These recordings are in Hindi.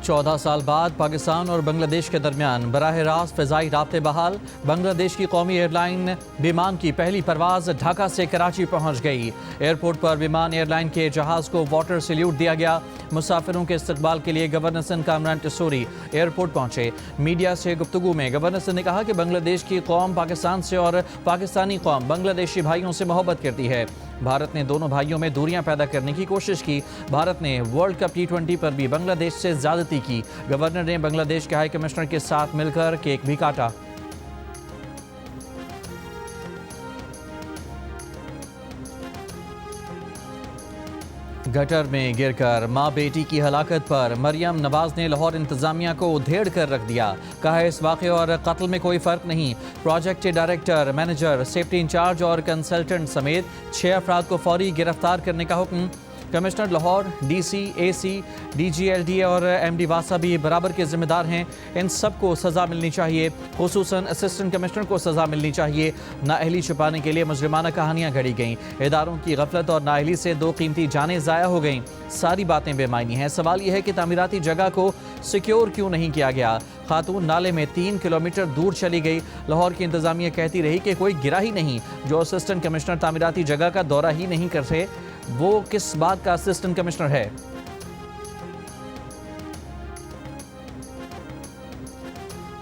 14 साल बाद पाकिस्तान और बांग्लादेश के दरमियान बराह रास्त फ़िज़ाई राब्ते बहाल। बांग्लादेश की कौमी एयरलाइन विमान की पहली परवाज़ ढाका से कराची पहुंच गई। एयरपोर्ट पर विमान एयरलाइन के जहाज़ को वाटर सैल्यूट दिया गया। मुसाफिरों के इस्तकबाल के लिए गवर्नर सिंध कामरान टिस्सोरी एयरपोर्ट पहुंचे। मीडिया से गुफ्तगू में गवर्नर सिंध ने कहा कि बांग्लादेश की कौम पाकिस्तान से और पाकिस्तानी कौम बांग्लादेशी भाइयों से मोहब्बत करती है। भारत ने दोनों भाइयों में दूरियां पैदा करने की कोशिश की। भारत ने वर्ल्ड कप T20 पर भी बांग्लादेश से ज्यादती की। गवर्नर ने बांग्लादेश के हाई कमिश्नर के साथ मिलकर केक भी काटा। गटर में गिरकर मां बेटी की हलाकत पर मरियम नवाज ने लाहौर इंतजामिया को उधेड़ कर रख दिया। कहा है इस वाक़े और कत्ल में कोई फ़र्क नहीं। प्रोजेक्ट के डायरेक्टर, मैनेजर, सेफ्टी इंचार्ज और कंसल्टेंट समेत 6 अफराद को फौरी गिरफ्तार करने का हुक्म। Commissioner Lahore, DC, AC, DGLD और MD वासा भी बराबर के जिम्मेदार हैं। इन सबको सज़ा मिलनी चाहिए। खुसूसन असिस्टेंट कमिश्नर को सज़ा मिलनी चाहिए। नाअहली छुपाने के लिए मुजरिमाना कहानियाँ घड़ी गईं। इदारों की गफलत और नाअहली से 2 कीमती जानें ज़ाया हो गईं। सारी बातें बेमायनी हैं। सवाल यह है कि तामीराती जगह को सिक्योर क्यों नहीं किया गया। खातून नाले में 3 किलोमीटर दूर चली गई। लाहौर की इंतजामिया कहती रही कि कोई गिरा ही नहीं। जो असिस्टेंट कमिश्नर तामीराती जगह का दौरा ही नहीं करते, वो किस बात का असिस्टेंट कमिश्नर है।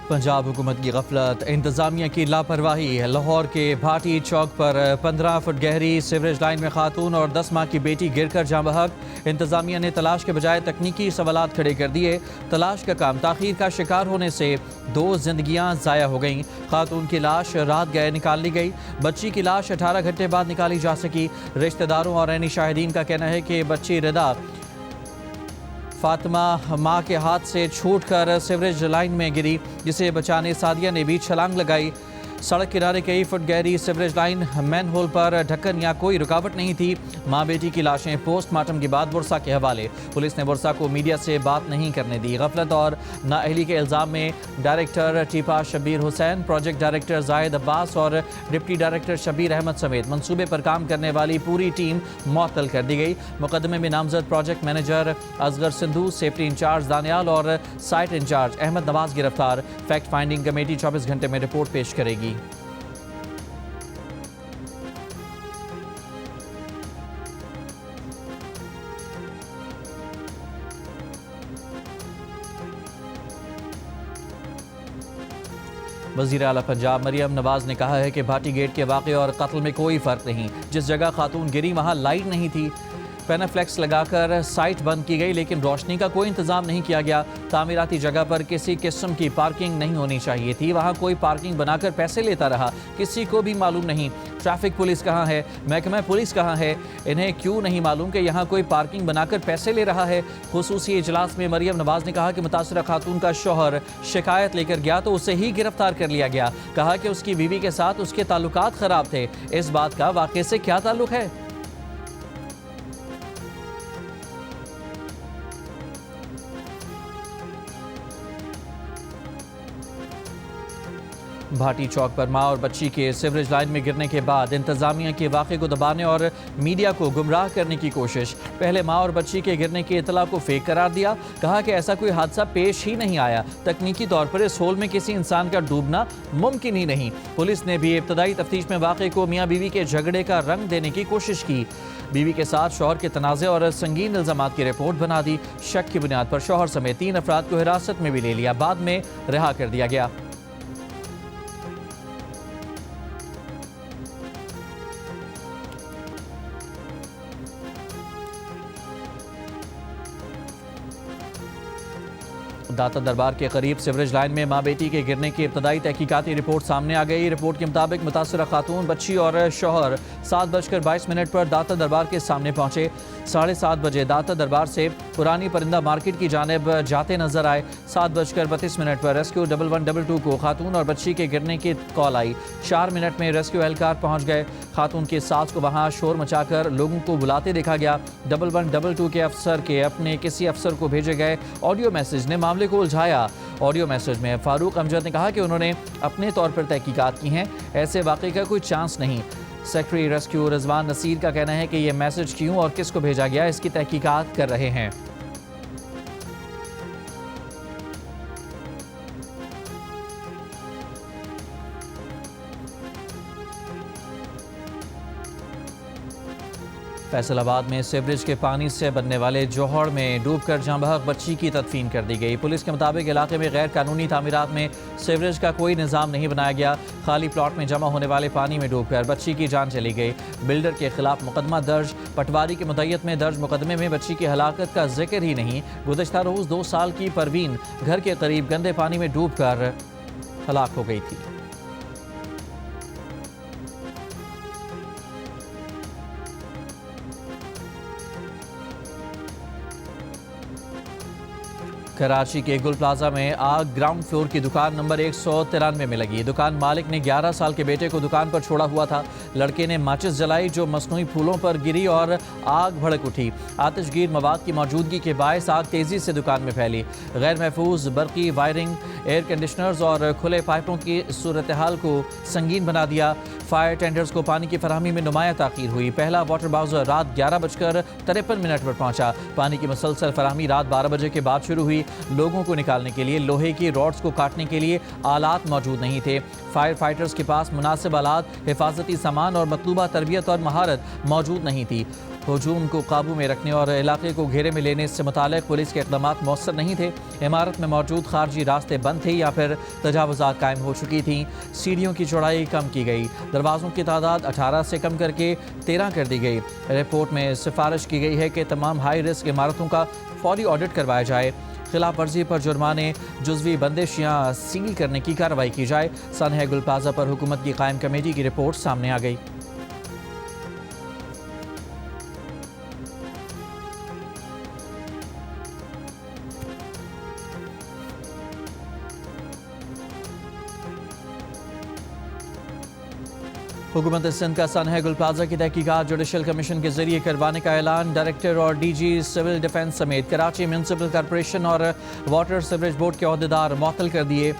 पंजाब हुकूमत की गफलत, इंतजामिया की लापरवाही। लाहौर के भाटी चौक पर 15 फुट गहरी सीवरेज लाइन में खातून और 10 माह की बेटी गिरकर जाँ बहक। इंतजामिया ने तलाश के बजाय तकनीकी सवालात खड़े कर दिए। तलाश का काम ताखीर का शिकार होने से 2 जिंदगियां ज़ाया हो गईं। खातून की लाश रात गए निकाल ली गई। बच्ची की लाश 18 घंटे बाद निकाली जा सकी। रिश्तेदारों और ऐनी शाहिदीन का कहना है कि बच्ची रिदा फातिमा मां के हाथ से छूटकर सीवरेज लाइन में गिरी, जिसे बचाने सादिया ने भी छलांग लगाई। सड़क किनारे कई फुट गहरी सीवरेज लाइन, मैनहोल पर ढक्कन या कोई रुकावट नहीं थी। मां बेटी की लाशें पोस्टमार्टम के बाद बुरसा के हवाले। पुलिस ने बुरसा को मीडिया से बात नहीं करने दी। गफलत और नाअहली के इल्ज़ाम में director टीपा Shabir Hussain, project director Zahid Abbas और डिप्टी डायरेक्टर शबीर अहमद समेत मंसूबे पर काम करने वाली पूरी टीम मुअत्तल कर दी गई। मुकदमे में नामजद project manager Asghar Sindhu, safety in charge Daniyal और साइट इंचार्ज अहमद नवाज गिरफ्तार। फैक्ट फाइंडिंग कमेटी 24 घंटे में रिपोर्ट पेश करेगी। वज़ीर आला पंजाब मरियम नवाज ने कहा है कि भाटी गेट के वाक़े और कत्ल में कोई फ़र्क नहीं। जिस जगह खातून गिरी वहाँ लाइट नहीं थी। पेनाफ्लेक्स लगाकर साइट बंद की गई, लेकिन रोशनी का कोई इंतजाम नहीं किया गया। तामीराती जगह पर किसी किस्म की पार्किंग नहीं होनी चाहिए थी। वहाँ कोई पार्किंग बनाकर पैसे लेता रहा, किसी को भी मालूम नहीं। ट्रैफिक पुलिस कहाँ है, महकमा पुलिस कहाँ है, इन्हें क्यों नहीं मालूम कि यहाँ कोई पार्किंग बनाकर पैसे ले रहा है। खुसूसी इजलास में मरियम नवाज ने कहा कि मुतासरा खातून का शौहर शिकायत लेकर गया तो उसे ही गिरफ्तार कर लिया गया। कहा कि उसकी बीवी के साथ उसके ताल्लुकात ख़राब थे। इस बात का वाक़े से क्या ताल्लुक है। भाटी चौक पर मां और बच्ची के सीवरेज लाइन में गिरने के बाद इंतजामिया के वाक़े को दबाने और मीडिया को गुमराह करने की कोशिश। पहले मां और बच्ची के गिरने की इतला को फेक करार दिया। कहा कि ऐसा कोई हादसा पेश ही नहीं आया। तकनीकी तौर पर इस होल में किसी इंसान का डूबना मुमकिन ही नहीं। पुलिस ने भी इब्तदाई तफ्तीश में वाक़े को मियाँ बीवी के झगड़े का रंग देने की कोशिश की। बीवी के साथ शौहर के तनाज़े और संगीन इल्ज़ामात की रिपोर्ट बना दी। शक की बुनियाद पर शौहर समेत 3 अफराद को हिरासत में भी ले लिया। बाद में रिहा कर दिया गया। दाता दरबार के करीब सीवरेज लाइन में मां बेटी के गिरने की इब्तदाई तहकीकाती रिपोर्ट सामने आ गई। रिपोर्ट के मुताबिक मुतासरा खातून, बच्ची और शौहर 7:22 पर दाता दरबार के सामने पहुंचे। 7:30 बजे दाता दरबार से पुरानी परिंदा मार्केट की जानिब जाते नजर आए। 7:32 पर रेस्क्यू 1122 को खातून और बच्ची के गिरने की कॉल आई। 4 मिनट में रेस्क्यू एहलकार पहुंच गए। खातून की सास को वहां शोर मचाकर लोगों को बुलाते देखा गया। 1122 के अफसर के अपने किसी अफसर को भेजे गए ऑडियो मैसेज ने मामले को उलझाया। ऑडियो मैसेज में फारूक अमजद ने कहा कि उन्होंने अपने तौर पर तहकीकात की हैं, ऐसे वाक़े का कोई चांस नहीं। सेक्रेटरी रेस्क्यू रिजवान नसीर का कहना है कि यह मैसेज क्यों और किसको भेजा गया, इसकी तहकीकात कर रहे हैं। फैसलाबाद में सीवरेज के पानी से बनने वाले जोहड़ में डूबकर जाँ बहक बच्ची की तदफीन कर दी गई। पुलिस के मुताबिक इलाके में गैर कानूनी तामीरात में सीवरेज का कोई निज़ाम नहीं बनाया गया। खाली प्लॉट में जमा होने वाले पानी में डूबकर बच्ची की जान चली गई। बिल्डर के खिलाफ मुकदमा दर्ज। पटवारी की मुद्दत में दर्ज मुकदमे में बच्ची की हलाकत का जिक्र ही नहीं। गुज़श्ता रोज़ 2 साल की परवीन घर के करीब गंदे पानी में डूबकर हलाक हो गई थी। कराची के गुल प्लाजा में आग ग्राउंड फ्लोर की दुकान नंबर 193 में लगी। दुकान मालिक ने 11 साल के बेटे को दुकान पर छोड़ा हुआ था। लड़के ने माचिस जलाई जो मसनूई फूलों पर गिरी और आग भड़क उठी। आतिशगीर मवाद की मौजूदगी के बायस आग तेजी से दुकान में फैली। गैर महफूज बरकी वायरिंग, एयर कंडीशनर्स और खुले पाइपों की सूरत हाल को संगीन बना दिया। फायर टेंडर्स को पानी की फराहमी में नुमाया ताखीर हुई। पहला वाटर बाउजर रात 11:53 पर पहुंचा। पानी की मुसलसल फराहमी रात 12 बजे के बाद शुरू हुई। लोगों को निकालने के लिए लोहे की रॉड्स को काटने के लिए आलात मौजूद नहीं थे। फायर फाइटर्स के पास मुनासिब आलात, हिफाजती सामान और मतलूबा तरबियत और महारत मौजूद नहीं थी। हुजूम को काबू में रखने और इलाके को घेरे में लेने से मुतालिक पुलिस के इक़दामात मौसर नहीं थे। इमारत में मौजूद खारजी रास्ते बंद थे या फिर तजावुज़ात कायम हो चुकी थीं। सीढ़ियों की चौड़ाई कम की गई। दरवाज़ों की तादाद 18 से कम करके 13 कर दी गई। रिपोर्ट में सिफारिश की गई है कि तमाम हाई रिस्क इमारतों का फौरी ऑडिट करवाया जाए। खिलाफ वर्जी पर जुर्माने, जुज़वी बंदिश या सील करने की कार्रवाई की जाए। सनह गुल प्लाजा पर हुकूमत की कायम कमेटी की रिपोर्ट सामने आ गई। हुकूमत सिंध का सनह गुल प्लाजा की तहकीकात जुडिशल कमीशन के जरिए करवाने का ऐलान। डायरेक्टर और डीजी सिविल डिफेंस समेत कराची म्यूनसिपल कॉरपोरेशन और वाटर सीवरेज बोर्ड के अहदेदार मुअत्तल कर दिए।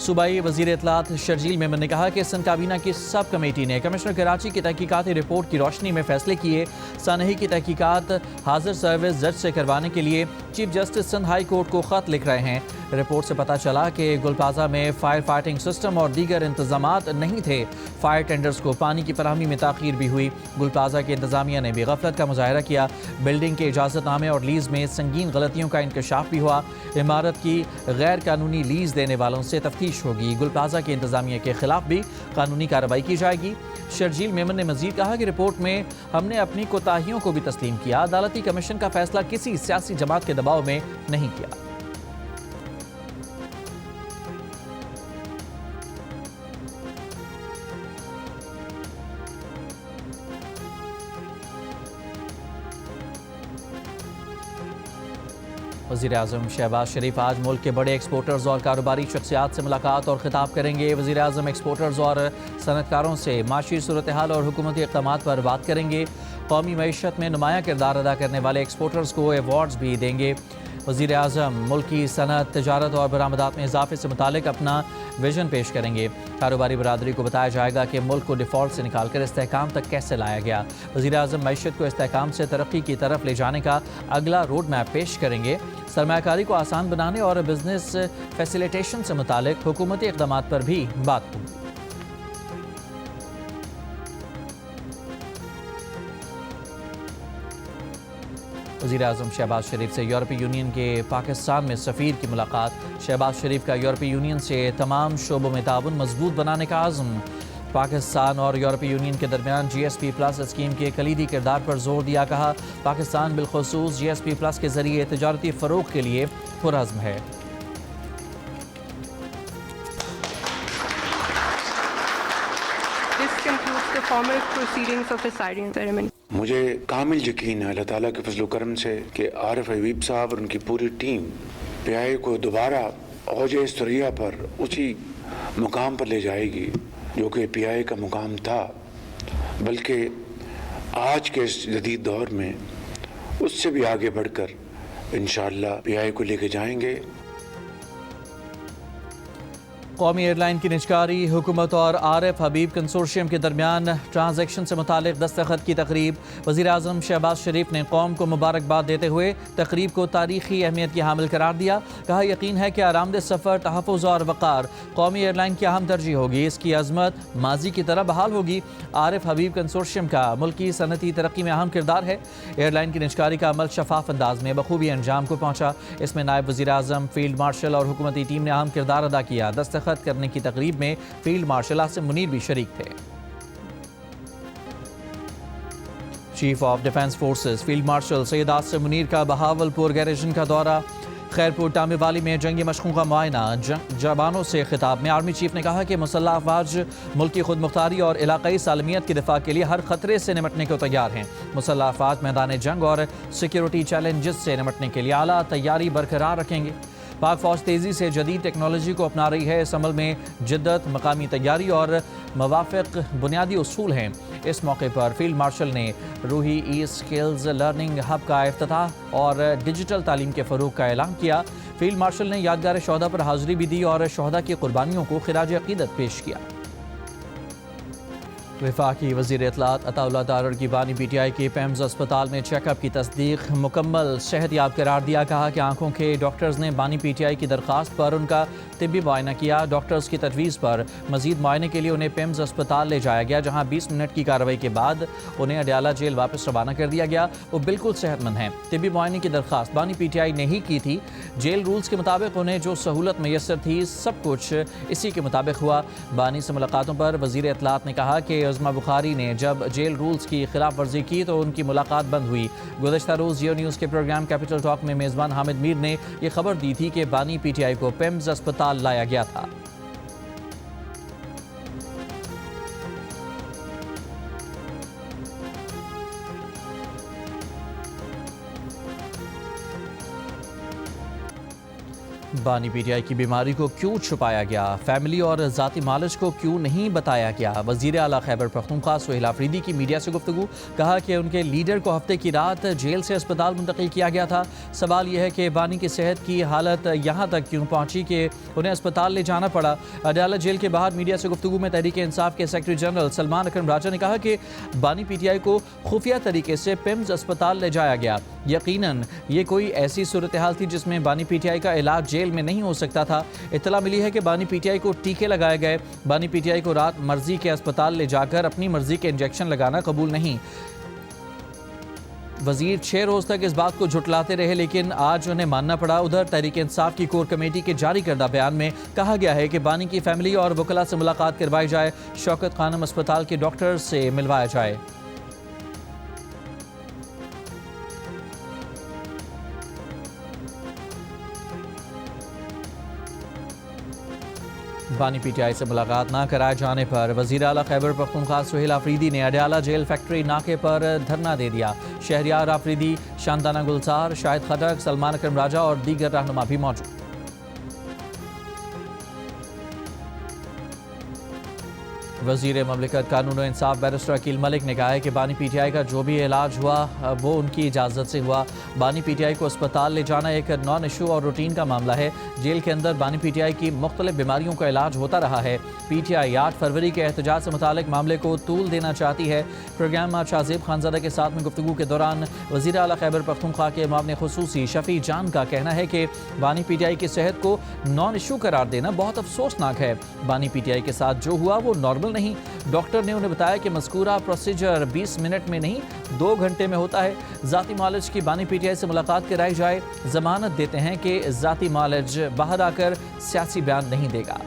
सूबाई वज़ीर इत्तलात शर्जील मेमन ने कहा कि सिंध काबीना की सब कमेटी ने कमिश्नर कराची की तहकीकाती रिपोर्ट की रोशनी में फैसले किए। सनही की तहकीकात हाजिर सर्विस जज से करवाने के लिए chief justice Sindh high court को ख़त लिख रहे हैं। रिपोर्ट से पता चला कि गुल प्लाजा में फायर फाइटिंग सिस्टम और दीगर इंतजामात नहीं थे। फायर टेंडर्स को पानी की फराहमी में ताख़ीर भी हुई। गुल प्लाजा के इंतजामिया ने भी गफलत का मुजाहरा किया। बिल्डिंग के इजाज़तनामे और लीज़ में संगीन गलतियों का इंकशाफ भी हुआ। इमारत की गैर कानूनी लीज़ देने वालों से तफ्तीश होगी। गुल प्लाजा के इंतजामिया के खिलाफ भी कानूनी कार्रवाई की जाएगी। शर्जील मेमन ने मजीद कहा कि रिपोर्ट में हमने अपनी कोताहियों को भी तस्लीम किया। अदालती कमीशन का फैसला किसी सियासी जमात के दबाव में नहीं किया। वज़ीर-ए-आज़म शहबाज शरीफ आज मुल्क के बड़े एक्सपोर्टर्स और कारोबारी शख्सियात से मुलाकात और खिताब करेंगे। वज़ीर-ए-आज़म एक्सपोर्टर्स और सनतकारों से माशी सूरत हाल और हुकूमती इक़दामात पर बात करेंगे। कौमी मईशत में नुमाया किरदार अदा करने वाले एक्सपोर्टर्स को अवार्ड्स भी देंगे। वज़ीर-ए-आज़म मुल्क की सनत, तजारत और बरामदात में इजाफे से मुतालिक अपना विजन पेश करेंगे। कारोबारी बरादरी को बताया जाएगा कि मुल्क को डिफ़ॉल्ट से निकाल कर इस्तेहकाम तक कैसे लाया गया। वज़ीर-ए-आज़म मईशत को इस्तेहकाम से तरक्की की तरफ ले जाने का अगला रोड मैप पेश करेंगे। सरमायाकारी को आसान बनाने और बिजनेस फैसिलिटेशन से मुतालिक हुकूमती इक़दामात पर भी बात होगी। वज़ीर-ए-आज़म शहबाज शरीफ से यूरोपीय यूनियन के पाकिस्तान में सफ़ीर की मुलाकात। शहबाज शरीफ का यूरोपीय यूनियन से तमाम शोबों में ताउन मजबूत बनाने का आज़म। पाकिस्तान और यूरोपीय यूनियन के दरमियान GSP+ स्कीम के कलीदी किरदार पर जोर दिया। कहा पाकिस्तान बिलखुसूस GSP+ के जरिए तजारती फ़रोग़ के लिए पुरअज़्म है। मुझे कामिल यकीन है अल्लाह ताला के फजल करम से कि आरिफ हबीब साहब और उनकी पूरी टीम PI को दोबारा औजे सुरिया पर उसी मुकाम पर ले जाएगी जो कि PI का मुकाम था, बल्कि आज के इस जदीद दौर में उससे भी आगे बढ़कर इंशाअल्लाह PI को लेके जाएंगे। कौमी एयरलाइन की निजकारी हुकूमत और आरिफ हबीब कंसोर्शियम के दरमियान ट्रांजैक्शन से मुतालिक दस्तखत की तकरीब। वज़ीर आज़म शहबाज शरीफ ने कौम को मुबारकबाद देते हुए तकरीब को तारीखी अहमियत की हामिल करार दिया। कहा, यकीन है कि आरामदेह सफ़र, तहफ़्फ़ुज़ और वक़ार कौमी एयरलाइन की अहम तरजीह होगी। इसकी अज़मत माजी की तरह बहाल होगी। आरिफ हबीब कंसोर्शियम का मुल्की सनती तरक्की में अहम किरदार है। एयरलाइन की निजकारी का अमल शफाफ अंदाज में बखूबी अंजाम को पहुँचा। इसमें नायब वज़ीर आज़म, फील्ड मार्शल और हुकूमती टीम ने अहम किरदार अदा किया। दस्तखत करने की तकरीब में फील्ड मार्शल आसिम मुनीर भी शरीक थे। Chief of defence forces field marshal Syed Asim Munir का बहावलपुर गैरेजन का दौरा। खैरपुर टामेवाली में जंगी मशकों का मुआयना। जवानों से खिताब में आर्मी चीफ ने कहा कि मुसल्लह अफवाज मुल्क की खुद मुख्तारी और इलाकाई सालमियत के दिफा के लिए हर खतरे से निमटने को तैयार हैं। मुसल्लह अफवाज मैदान जंग और सिक्योरिटी चैलेंजेस से निमटने के लिए आला तैयारी बरकरार रखेंगे। पाक फौज तेज़ी से जदीद टेक्नोलॉजी को अपना रही है। इस अमल में जिद्दत, मकामी तैयारी और मवाफ़िक़ बुनियादी उसूल हैं। इस मौके पर फील्ड मार्शल ने रूही ई स्किल्स लर्निंग हब का इफ्तिताह और डिजिटल तालीम के फ़रोग़ का ऐलान किया। फील्ड मार्शल ने यादगार शोहदा पर हाज़िरी भी दी और शोहदा की कुर्बानियों को खिराज अक़ीदत पेश किया। वफाकी वज़ीर इत्तलात अताउल्लाह दारुल की बानी PTI के पेम्स अस्पताल में चेकअप की तस्दीक, मुकम्मल सेहतयाब करार दिया। कहा कि आंखों के डॉक्टर्स ने बानी PTI की दरख्वास्त पर उनका तिब्बी मुआयना किया। डॉक्टर्स की तजवीज़ पर मज़ीद मुआयने के लिए उन्हें पेम्स अस्पताल ले जाया गया, जहाँ 20 मिनट की कार्रवाई के बाद उन्हें अडयाला जेल वापस रवाना कर दिया गया। वो बिल्कुल सेहतमंद हैं। तिब्बी मुआयने की दरख्वास्त बानी PTI ने ही की थी। जेल रूल्स के मुताबिक उन्हें जो सहूलत मैसर थी, सब कुछ इसी के मुताबिक हुआ। बानी से मुलाकातों पर वज़ीर इत्तलात ने कहा कि उज़्मा बुखारी ने जब जेल रूल्स की खिलाफ वर्जी की तो उनकी मुलाकात बंद हुई। गुज़श्ता रोज़ जियो न्यूज़ के प्रोग्राम कैपिटल टॉक में मेज़बान हामिद मीर ने यह खबर दी थी कि बानी PTI को पेम्स अस्पताल लाया गया था। बानी PTI की बीमारी को क्यों छुपाया गया, फैमिली और ज़ाती मालिज को क्यों नहीं बताया गया। वज़ीर आला खैबर पख्तूनख्वा सुहेल आफरीदी की मीडिया से गुफ्तगू। कहा कि उनके लीडर को हफ्ते की रात जेल से अस्पताल मुंतकिल किया गया था। सवाल यह है कि बानी की सेहत की हालत यहाँ तक क्यों पहुँची कि उन्हें अस्पताल ले जाना पड़ा। अडयाला जेल के बाहर मीडिया से गुफ्तगू में तहरीक इंसाफ के सेक्रेटरी जनरल सलमान अकरम राजा ने कहा कि बानी PTI को खुफिया तरीके से पेम्स अस्पताल ले जाया गया। यकीनन ये कोई ऐसी सूरत हाल थी जिसमें बानी PTI का इलाज जेल में नहीं हो सकता था। इत्तला मिली है कि बानी PTI को टीके लगाए गए। बानी PTI को रात मर्जी के अस्पताल ले जाकर अपनी मर्जी के इंजेक्शन लगाना कबूल नहीं। वजीर 6 रोज तक इस बात को झुटलाते रहे, लेकिन आज उन्हें मानना पड़ा। उधर तहरीक इंसाफ की कोर कमेटी के जारी करदा बयान में कहा गया है कि बानी की फैमिली और वकला से मुलाकात करवाई जाए, शौकत खानम अस्पताल के डॉक्टर से मिलवाया जाए। बानी PTI से मुलाकात ना कराए जाने पर वज़ीर आला खैबर पख्तूनख्वा सुहेल आफरीदी ने अडयाला जेल फैक्ट्री नाके पर धरना दे दिया। शहरियार आफरीदी, शांताना गुलजार, शाहिद खटक, सलमान अकरम राजा और दीगर रहनुमा भी मौजूद। वज़ीर ममलिकत कानून और इंसाफ बैरिस्टर अकील मलिक ने कहा है कि बानी PTI का जो भी इलाज हुआ वो उनकी इजाज़त से हुआ। बानी PTI को अस्पताल ले जाना एक नॉन इशू और रूटीन का मामला है। जेल के अंदर बानी PTI की मुख्तलिफ बीमारियों का इलाज होता रहा है। PTI 8 फरवरी के एहतजाज से मुतालिक मामले को तूल देना चाहती है। प्रोग्राम में शाहजेब खानज़ादा के साथ में गुफ्तगू के दौरान वज़ीर आला खैबर पख्तूनख्वा के मामले खुसूसी शफ़ी जान का कहना है कि बानी PTI की सेहत को नॉन इशू करार देना बहुत अफसोसनाक है। बानी PTI के साथ जो हुआ वो नॉर्मल नहीं। डॉक्टर ने उन्हें बताया कि मज़कूरा प्रोसीजर 20 मिनट में नहीं 2 घंटे में होता है। ज़ाती मालिज की बानी PTI से मुलाकात कराई जाए। ज़मानत देते हैं कि ज़ाती मालिज बाहर आकर सियासी बयान नहीं देगा।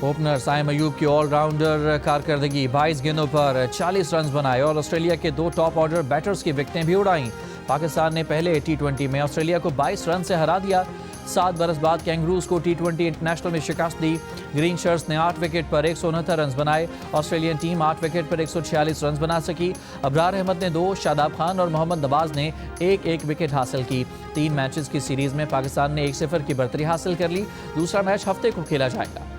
ओपनर साइम अयूब की ऑलराउंडर कारकर्दगी, 22 गेंदों पर 40 रन बनाए और ऑस्ट्रेलिया के 2 टॉप ऑर्डर बैटर्स की विकेटें भी उड़ाईं। पाकिस्तान ने पहले T20 में ऑस्ट्रेलिया को 22 रन से हरा दिया। 7 बरस बाद कैंगरूज को T20 इंटरनेशनल में शिकस्त दी। ग्रीन शर्ट्स ने 8 विकेट पर 169 रन बनाए। ऑस्ट्रेलियन टीम 8 विकेट पर 146 रन बना सकी। अबरार अहमद ने 2, शादाब खान और मोहम्मद नवाज ने 1-1 विकेट हासिल की। 3 मैचेस की सीरीज में पाकिस्तान ने 1-0 की बढ़तरी हासिल कर ली। दूसरा मैच हफ्ते को खेला जाएगा।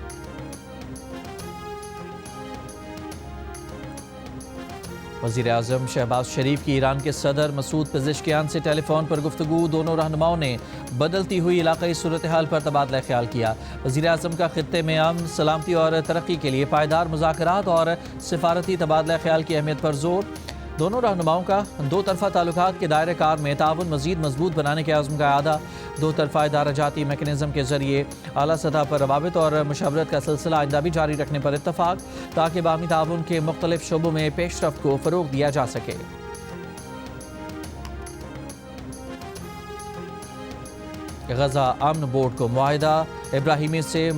वज़ीर आज़म शहबाज शरीफ की ईरान के सदर मसूद पेज़ेश्कियान से टेलीफोन पर गुफ्तगू। दोनों रहनुमाओं ने बदलती हुई इलाक़ाई सूरत हाल पर तबादला ख्याल किया। वज़ीर आज़म का खित्ते में अमन, सलामती और तरक्की के लिए पायदार मुज़ाकरात और सिफारती तबादला ख्याल की अहमियत पर जोर। दोनों रहनुमाओं का दो तरफ़ा ताल्लुकात के दायरे कार में ताउन मज़ीद मजबूत बनाने के अज़्म का आदा। दो तरफ़ा इदाराजाती मैकेनिज़्म के ज़रिए आला सतह पर रवाबित और मुशावरत का सिलसिला आइंदा भी जारी रखने पर इत्तफ़ाक़, ताकि बाहमी ताउन के मुख्तलिफ शोबों में पेशरफ्त को फ़रोग़ दिया जा सके। गज़ा अमन बोर्ड को मुआहिदा इब्राहिमी से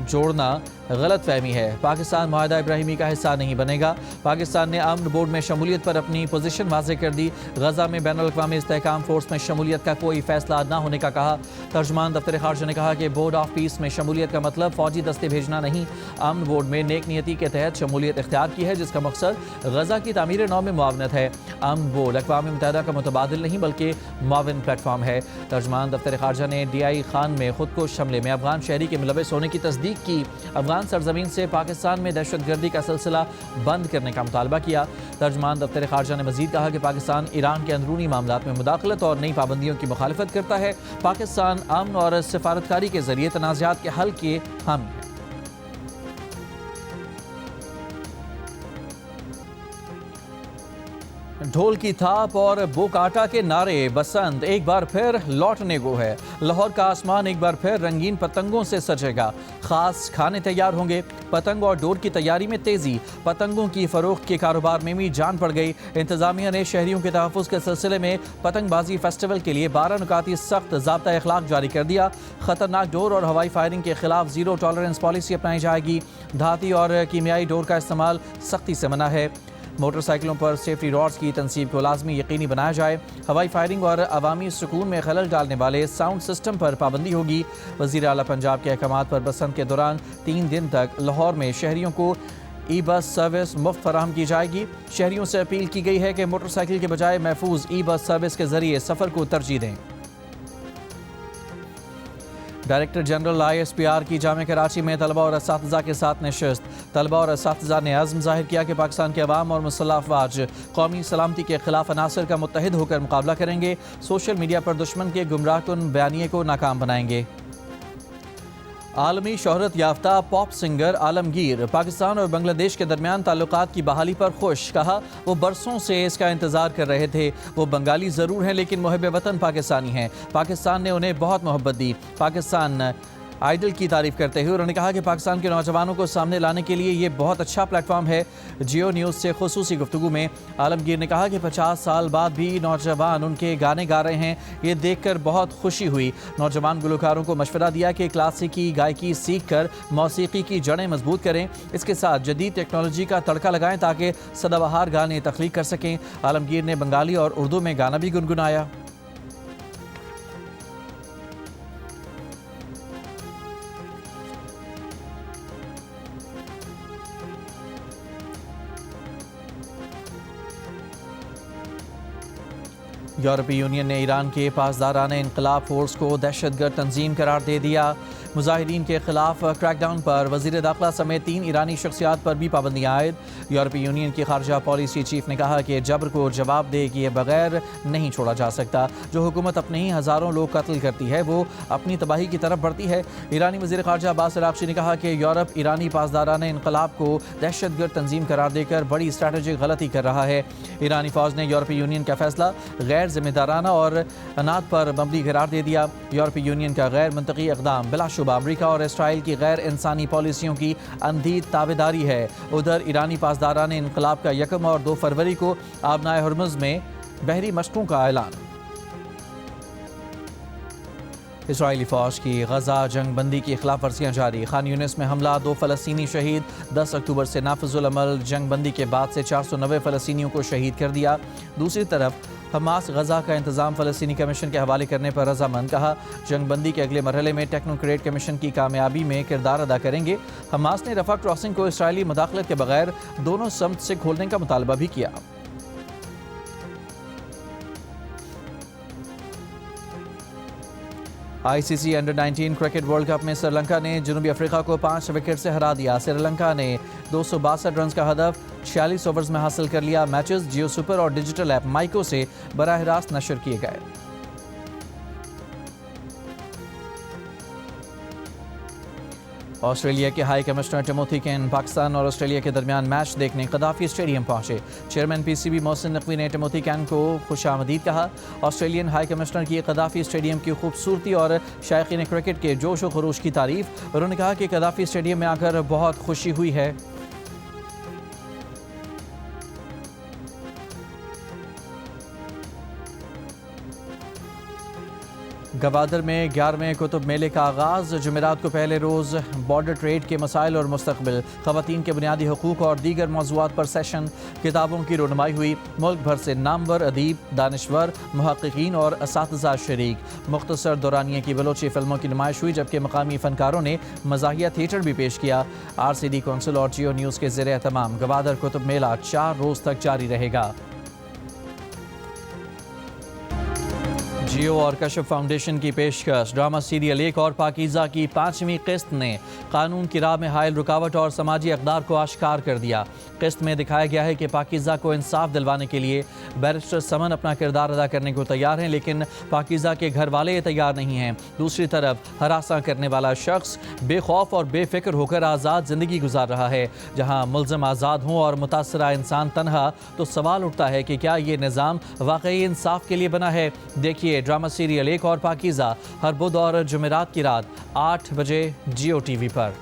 जोड़ना गलत फहमी है। पाकिस्तान मुआहिदा इब्राहिमी का हिस्सा नहीं बनेगा। पाकिस्तान ने अमन बोर्ड में शमूलियत पर अपनी पोजीशन वाज़ेह कर दी। गज़ा में बैनुल-अक़वामी इस्तेहकाम फोर्स में शमूलियत का कोई फैसला न होने का कहा। तर्जुमान दफ्तर ख़ारजा ने कहा कि बोर्ड ऑफ पीस में शमूलियत का मतलब फ़ौजी दस्ते भेजना नहीं। अमन बोर्ड में नेक नीयती के तहत शमूलियत इख्तियार की है, जिसका मकसद गज़ा की तामीर नौ में मुआवनत है। अमन बोर्ड अक़वाम मुत्तहिदा का मुतबादिल नहीं बल्कि मुआविन प्लेटफॉर्म है। तर्जुमान दफ्तर ख़ारजा ने DI खान में खुदकुश हमले में अफगान शहरी के मुलविस होने की तस्दीक की। अफगान सरजमीन से पाकिस्तान में दहशतगर्दी का सिलसिला बंद करने का मुतालबा किया। तर्जुमान दफ्तर ख़ारजा ने मज़ीद कहा कि पाकिस्तान ईरान के अंदरूनी मामलात में मुदाखलत और नई पाबंदियों की मुखालिफत करता है। पाकिस्तान अमन और सिफारतकारी के ज़रिए तनाज़ात के हल के हामी है। ढोल की थाप और बोकाटा के नारे, बसंत एक बार फिर लौटने को है। लाहौर का आसमान एक बार फिर रंगीन पतंगों से सजेगा। खास खाने तैयार होंगे। पतंग और डोर की तैयारी में तेजी। पतंगों की फरोख्त के कारोबार में भी जान पड़ गई। इंतजामिया ने शहरियों के तहफ़्फ़ुज़ के सिलसिले में पतंगबाजी फेस्टिवल के लिए 12 नुकाती सख्त ज़ाब्ता अखलाक जारी कर दिया। खतरनाक डोर और हवाई फायरिंग के खिलाफ ज़ीरो टॉलरेंस पॉलिसी अपनाई जाएगी। धाती और कीमियाई डोर का इस्तेमाल सख्ती से मना है। मोटरसाइकिलों पर सेफ्टी रॉड्स की तनसीब को लाजमी यकीनी बनाया जाए। हवाई फायरिंग और अवामी सुकून में खलल डालने वाले साउंड सिस्टम पर पाबंदी होगी। वज़ीर आला पंजाब के अहकामात पर बसंत के दौरान 3 दिन तक लाहौर में शहरियों को ई-बस सर्विस मुफ्त फराहम की जाएगी। शहरियों से अपील की गई है कि मोटरसाइकिल के बजाय महफूज ई-बस सर्विस के जरिए सफ़र को तरजीह दें। डायरेक्टर जनरल ISPR की जामे कराची में तलबा और असातिज़ा के साथ नशिस्त। तलबा और असातिज़ा ने अज़्म ज़ाहिर किया कि पाकिस्तान के अवाम और मुसल्लह अफ़वाज कौमी सलामती के खिलाफ अनासर का मुत्तहिद होकर मुकाबला करेंगे। सोशल मीडिया पर दुश्मन के गुमराहकुन बयानिए को नाकाम बनाएंगे। आलमी शोहरत याफ्ता पॉप सिंगर आलमगीर पाकिस्तान और बांग्लादेश के दरमियान ताल्लुकात की बहाली पर खुश। कहा वो बरसों से इसका इंतज़ार कर रहे थे। वो बंगाली ज़रूर हैं लेकिन मुहिब वतन पाकिस्तानी हैं। पाकिस्तान ने उन्हें बहुत मोहब्बत दी। पाकिस्तान आइडल की तारीफ करते हुए उन्होंने कहा कि पाकिस्तान के नौजवानों को सामने लाने के लिए ये बहुत अच्छा प्लेटफॉर्म है। जियो न्यूज़ से खुसूसी गुफ्तगू में आलमगीर ने कहा कि 50 साल बाद भी नौजवान उनके गाने गा रहे हैं, ये देखकर बहुत खुशी हुई। नौजवान गुलकारों को मशवरा दिया कि क्लासिकी गायकी सीख कर मौसीकी की जड़ें मजबूत करें। इसके साथ जदीद टेक्नोलॉजी का तड़का लगाएं ताकि सदाबहार गाने तख्लीक कर सकें। आलमगीर ने बंगाली और उर्दू में गाना भी गुनगुनाया। यूरोपीय यूनियन ने ईरान के पासदाराना इनकलाब फोर्स को दहशतगर्द तंजीम करार दे दिया। मुजाहिदीन के खिलाफ क्रैकडाउन पर वज़ीर दाखिला समेत 3 ईरानी शख्सियात पर भी पाबंदियाँ आयद। यूरोपीय यूनियन की खारजा पॉलिसी चीफ ने कहा कि जबर को जवाब दे किए बगैर नहीं छोड़ा जा सकता। जो हुकूमत अपने ही हज़ारों लोग कत्ल करती है वो अपनी तबाही की तरफ बढ़ती है। ईरानी वज़ीर खारजा अब्बास अराग़ची ने कहा कि यूरोप ईरानी पासदाराना इनकलाब को दहशतगर्द तंजीम करार देकर बड़ी स्ट्रैटेजिक गलती कर रहा है। ईरानी फ़ौज ने यूरोपीय यूनियन का फैसला गैर जिम्मेदाराना और अनाद पर मबनी करार दे दिया। यूरोपीय यूनियन का गैर मंतकी इक़दाम बिलाशुबा अमरीका और इसराइल की गैर इंसानी पॉलिसियों की अंधी ताबेदारी है। उधर ईरानी पासदाराना इनकलाब का 1 और 2 फरवरी को आबनाए हुर्मुज़ में बहरी मशकों का ऐलान। इसराइली फ़ौज की गज़ा जंग बंदी की खिलाफ वर्जियाँ जारी। खान यूनिस में हमला, 2 फ़लस्तीनी शहीद। 10 अक्टूबर से नाफिजुल अमल जंग बंदी के बाद से 490 फ़लस्तीनियों को शहीद कर दिया। दूसरी तरफ हमास गज़ा का इंतज़ाम फ़लस्तीनी कमीशन के हवाले करने पर रजामंद। कहा जंग बंदी के अगले मरहले में टेक्नोक्रेट कमीशन की कामयाबी में किरदार अदा करेंगे। हमास ने रफ़ा क्रॉसिंग को इसराइली मुदाखलत के बगैर दोनों समत से खोलने का मुतालबा भी किया। ICC under-19 cricket world cup में श्रीलंका ने जनूबी अफ्रीका को 5 विकेट से हरा दिया। श्रीलंका ने 262 रन का हदफ 46 ओवर्स में हासिल कर लिया। मैचेस जियो सुपर और डिजिटल ऐप माइको से बराह रास्त नशर किए गए। ऑस्ट्रेलिया के हाई कमिश्नर टिमोथी केन पाकिस्तान और ऑस्ट्रेलिया के दरमियान मैच देखने कदाफी स्टेडियम पहुंचे। चेयरमैन पीसीबी मोहसिन नकवी ने टिमोथी केन को खुशामदीद कहा। ऑस्ट्रेलियन हाई कमिश्नर की कदाफी स्टेडियम की खूबसूरती और शायकीन क्रिकेट के जोश व खरोश की तारीफ। उन्होंने कहा कि कदाफी स्टेडियम में आकर बहुत खुशी हुई है। गवादर में 11वें कुतुब मेले का आगाज़। जुमेरात को पहले रोज़ बॉर्डर ट्रेड के मसाइल और मुस्तकबिल, ख़वातीन के बुनियादी हकूक़ और दीगर मौज़ूआत पर सेशन, किताबों की रुनमाई हुई। मुल्क भर से नामवर अदीब, दानिश्वर, मुहक्किकीन और असातिज़ा शरीक। मुख्तसर दौरानिए की बलोची फिल्मों की नुमाइश हुई, जबकि मकामी फ़नकारों ने मज़ाहिया थिएटर भी पेश किया। RCD कौंसिल और जियो न्यूज़ के ज़ेर एहतमाम गवादर कुतुब मेला 4 रोज़ तक जारी रहेगा। जियो और कशफ फाउंडेशन की पेशकश। ड्रामा सीरियल एक और पाकीज़ा की 5वीं किस्त ने कानून की राह में हायल रुकावट और समाजी अक़दार को आश्कार कर दिया। किस्त में दिखाया गया है कि पाकीज़ा को इंसाफ दिलवाने के लिए बैरिस्टर समन अपना किरदार अदा करने को तैयार हैं, लेकिन पाकीज़ा के घर वाले तैयार नहीं हैं। दूसरी तरफ हरासा करने वाला शख्स बेखौफ और बेफिक्र होकर आज़ाद ज़िंदगी गुजार रहा है। जहाँ मुल्ज़म आज़ाद हों और मुतासरा इंसान तनहा, तो सवाल उठता है कि क्या ये निज़ाम वाकई इंसाफ के लिए बना है। देखिए ड्रामा सीरियल एक और पाकीज़ा हर बुध और जुमेरात की रात 8 बजे जियो टीवी पर।